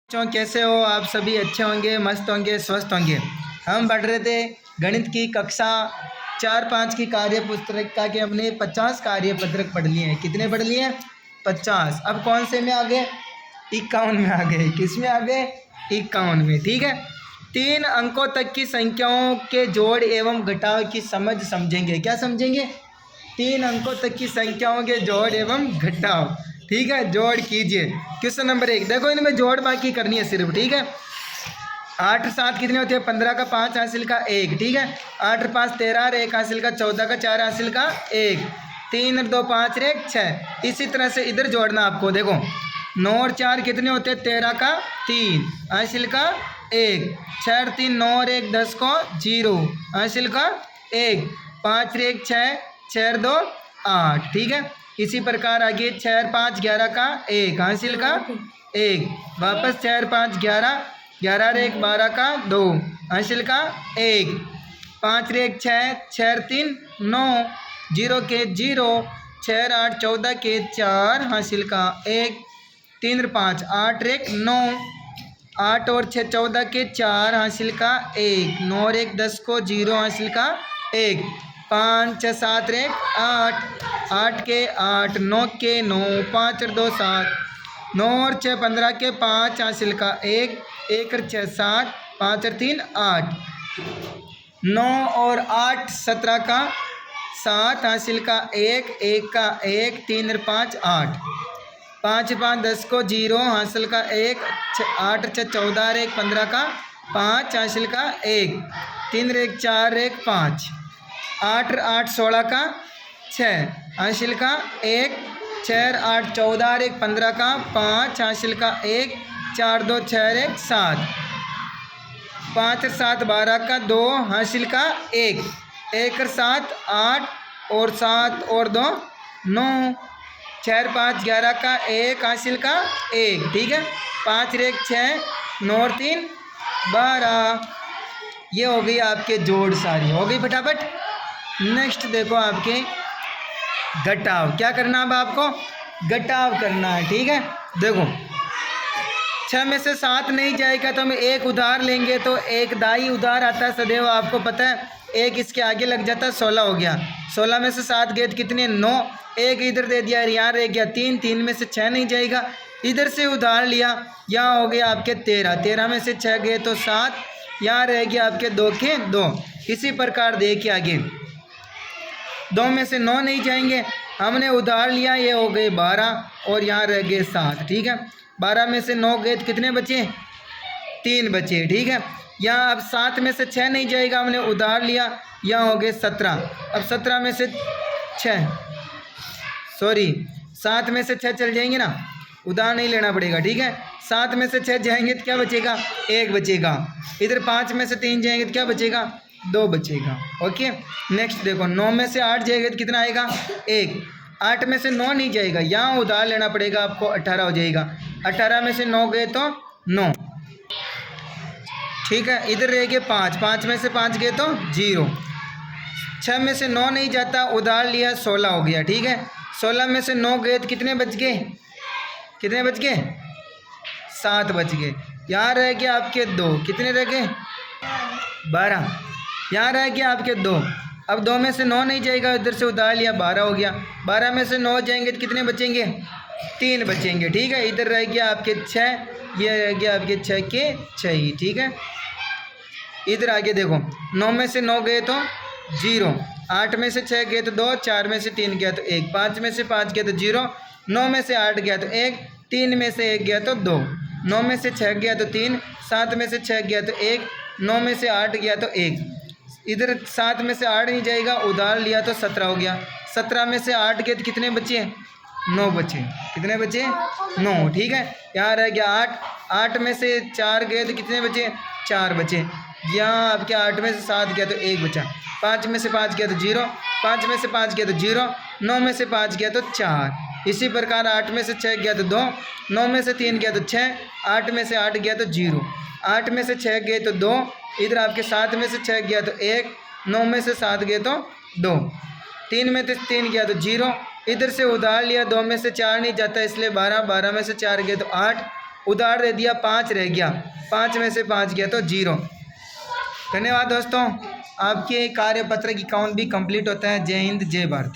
बच्चों कैसे हो आप सभी? अच्छे होंगे, मस्त होंगे, स्वस्थ होंगे। हम पढ़ रहे थे गणित की कक्षा 4-5 की कार्य पुस्तिका के हमने 50 कार्य पत्रक पढ़ लिए हैं। कितने पढ़ लिए हैं? 50। अब कौन से में आ गए? 51 में आ गए। किस में आ गए? 51 में। ठीक है, 3 अंकों तक की संख्याओं के जोड़ एवं घटाव की समझ समझेंगे। क्या समझेंगे? 3 अंकों तक की संख्याओं के जोड़ एवं घटाव। ठीक है, जोड़ कीजिए। क्वेश्चन नंबर 1 देखो, इनमें जोड़ बाकी करनी है सिर्फ। ठीक है, 8 और 7 कितने होते हैं? 15 का 5 हासिल का 1। ठीक है, 8 और 5 13 और 1 हासिल का 14 का 4 हासिल का 1, 3 और 2 5 और 1 6। इसी तरह से इधर जोड़ना आपको। देखो 9 और 4 कितने होते हैं? 13 का 3 हासिल का 1, 6 और 3 9 और 1 10 को 0 हासिल का 1, 5 और 1 6, 6 और 2 8। ठीक है, इसी प्रकार आगे 6 और 5 11 का 1 हासिल का 1, वापस 6 और 5 11, 11 और 1 12 का 2 हासिल का 1, 5 और 1 6, 6 और 3 9, 0 के 0, 6 और 8 14 के 4 हासिल का 1, 3 और 5 8 और 1 9, 8 और 6 14 के 4 हासिल का 1, 9 और 1 10 को 0 हासिल का 1, 5 6 7 और 1 8, 8 के 8, 9 के 9, 5 और 2 7, 9 और 6 15 के 5 हासिल का 1, 1 और 6 7, 5 और 3 8, 9 और 8 17 का 7 हासिल का 1, 1 का 1, 3 और 5 8, 5 5 10 को 0 हासिल का 1, 8 6 14 और 1 15 का 5 हासिल का 1, 3 और 1 4 1 5, 8 और 8 16 का 6 हासिल का 1, 6 और 8 14 और 1 15 का 5 हासिल का 1, 4 2 6 और 1 7, 5 और 7 12 का 2 हासिल का 1, 1 और 7 8 और 7 और 2 9, 6 और 5 11 का 1 हासिल का 1। ठीक है, 5 और 1 6, 9 और 3 12। ये हो गई आपके जोड़, सारी हो गई फटाफट। नेक्स्ट देखो आपके घटाव। क्या करना अब आपको? घटाव करना है। ठीक है, देखो 6 में से 7 नहीं जाएगा तो हम एक उधार लेंगे, तो एक दाई उधार आता है सदैव, आपको पता है। एक इसके आगे लग जाता है, 16 हो गया। 16 में से 7 गए तो कितने? 9। एक इधर दे दिया, यहाँ रह गया 3, 3 में से 6 नहीं जाएगा, इधर से उधार लिया, यहाँ हो गया आपके 13, 13 में से 6 गए तो 7, यहाँ रह गया आपके 2 के 2। इसी प्रकार देखिए आगे 2 में से 9 नहीं जाएंगे, हमने उधार लिया, ये हो गए 12 और यहाँ रह गए 7। ठीक है, 12 में से 9 गए तो कितने बचे? 3 बचे। ठीक है, यहाँ अब 7 में से 6 नहीं जाएगा, हमने उधार लिया, यहाँ हो गए 17। अब 17 में से 6 7 में से 6 चल जाएंगे ना, उधार नहीं लेना पड़ेगा। ठीक है, 7 में से 6 जाएंगे तो क्या बचेगा? 1 बचेगा। इधर 5 में से 3 जाएंगे तो क्या बचेगा? 2 बचेगा। ओके, नेक्स्ट देखो 9 में से 8 जाएगा तो कितना आएगा? 1। 8 में से 9 नहीं जाएगा, यहाँ उधार लेना पड़ेगा आपको, 18 हो जाएगा। 18 में से 9 गए तो 9। ठीक है, इधर रह गए 5, 5 में से 5 गए तो 0। 6 में से 9 नहीं जाता, उधार लिया, 16 हो गया। ठीक है, 16 में से 9 गए तो कितने बच गए? कितने बच गए? 7 बच गए। यहाँ रह गया आपके 2, कितने रह गए? 12। यहाँ रह गया आपके 2। अब 2 में से 9 नहीं जाएगा, इधर से उधार लिया, 12 हो गया। 12 में से 9 जाएंगे तो कितने बचेंगे? 3 बचेंगे। ठीक है, इधर रह गया आपके 6, ये रह गया आपके 6 के 6 ही। ठीक है, इधर आगे देखो 9 में से 9 गए तो 0, 8 में से 6 गए तो 2, 4 में से 3 गया तो 1, 5 में से 5 गया तो 0, 9 में से 8 गया तो 1, 3 में से 1 गया तो 2, 9 में से 6 गया तो 3, 7 में से 6 गया तो 1, 9 में से 8 गया तो 1, इधर 7 में से 8 नहीं जाएगा, उधार लिया तो 17 हो गया। 17 में से 8 गए तो कितने बचे? 9 बचे। कितने बचे? 9। ठीक है, यहाँ रह गया 8, 8 में से 4 गए तो कितने बचे? 4 बचे। यहाँ आपके 8 में से 7 गया तो 1 बचा। 5 में से 5 गया तो 0, 5 में से 5 गया तो 0, 9 में से 5 गया तो 4। इसी प्रकार 8 में से 6 गया तो 2, 9 में से 3 गया तो 6, 8 में से 8 गया तो 0, 8 में से 6 गए तो 2, इधर आपके 7 में से 6 गया तो 1, 9 में से 7 गए तो 2, 3 में से 3 गया तो 0, इधर से उधार लिया, 2 में से 4 नहीं जाता इसलिए 12, 12 में से 4 गए तो 8, उधार दे दिया 5 रह गया, 5 में से 5 गया तो 0। धन्यवाद दोस्तों, आपके कार्यपत्र की काउंट भी कंप्लीट होता है। जय हिंद, जय भारत।